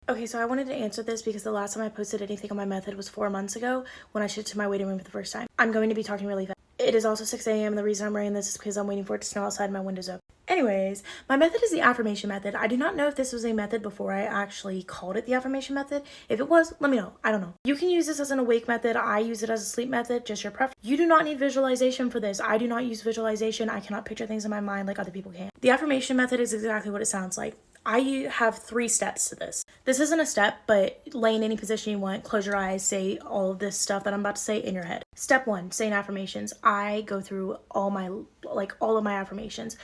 Okay, so I wanted to answer this because the last time I posted anything on my method was 4 months ago when I shifted to my waiting room for the first time. I'm going to be talking really fast. It is also 6 a.m. and the reason I'm wearing this is because I'm waiting for it to snow outside and my window's open. Anyways, my method is the affirmation method. I do not know if this was a method before I actually called it the affirmation method. If it was, let me know. I don't know. You can use this as an awake method. I use it as a sleep method, just your preference. You do not need visualization for this. I do not use visualization. I cannot picture things in my mind like other people can. The affirmation method is exactly what it sounds like. I have 3 steps to this. This isn't a step, but lay in any position you want, close your eyes, say all of this stuff that I'm about to say in your head. Step 1, saying affirmations. I go through all of my affirmations.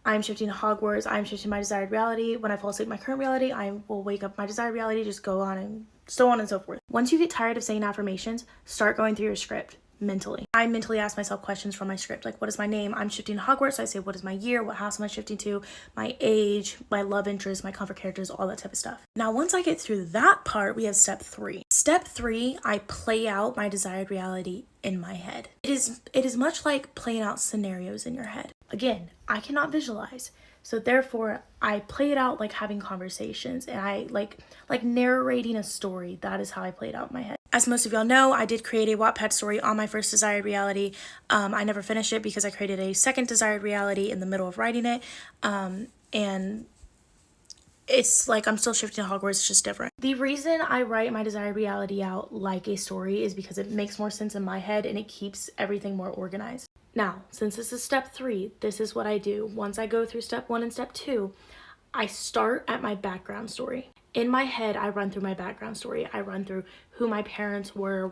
I'm shifting to Hogwarts. I'm shifting my desired reality. When I fall asleep in my current reality, I will wake up my desired reality, just go on and so on and so forth. Once you get tired of saying affirmations, start going through your script. Mentally. I mentally ask myself questions from my script, like what is my name? I'm shifting to Hogwarts, so I say what is my year, what house am I shifting to, my age, my love interest, my comfort characters, all that type of stuff. Now once I get through that part, we have step 3. Step 3, I play out my desired reality in my head. It is much like playing out scenarios in your head. Again, I cannot visualize, so therefore I play it out like having conversations, and I like narrating a story. That is how I play it out in my head. As most of y'all know, I did create a Wattpad story on my first desired reality. I never finished it because I created a second desired reality in the middle of writing it. And it's like I'm still shifting to Hogwarts, it's just different. The reason I write my desired reality out like a story is because it makes more sense in my head and it keeps everything more organized. Now, since this is step 3, this is what I do. Once I go through step 1 and step 2, I start at my background story. In my head, I run through my background story. I run through who my parents were,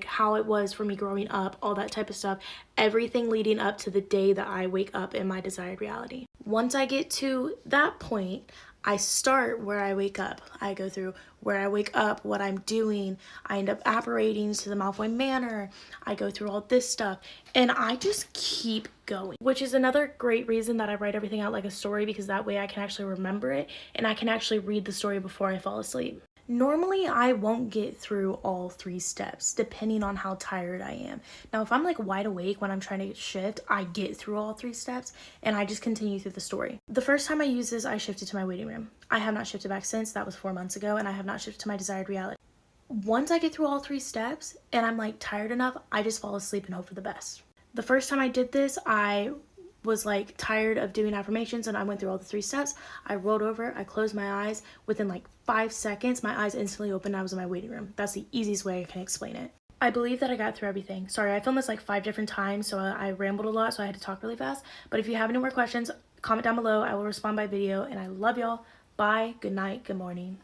how it was for me growing up, all that type of stuff. Everything leading up to the day that I wake up in my desired reality. Once I get to that point, I start where I wake up. I go through where I wake up, what I'm doing. I end up apparating to the Malfoy Manor. I go through all this stuff and I just keep going, which is another great reason that I write everything out like a story, because that way I can actually remember it and I can actually read the story before I fall asleep. Normally, I won't get through all 3 steps depending on how tired I am. Now, if I'm like wide awake when I'm trying to shift, I get through all 3 steps and I just continue through the story. The first time I used this, I shifted to my waiting room. I have not shifted back since. That was 4 months ago, and I have not shifted to my desired reality. Once I get through all 3 steps and I'm like tired enough, I just fall asleep and hope for the best. The first time I did this, I was like tired of doing affirmations and I went through all the 3 steps. I rolled over, I closed my eyes. Within like 5 seconds, my eyes instantly opened. I was in my waiting room. That's the easiest way I can explain it. I believe that I got through everything. Sorry, I filmed this like 5 different times, so I rambled a lot, so I had to talk really fast. But if you have any more questions, comment down below. I will respond by video, and I love y'all. Bye, good night, good morning.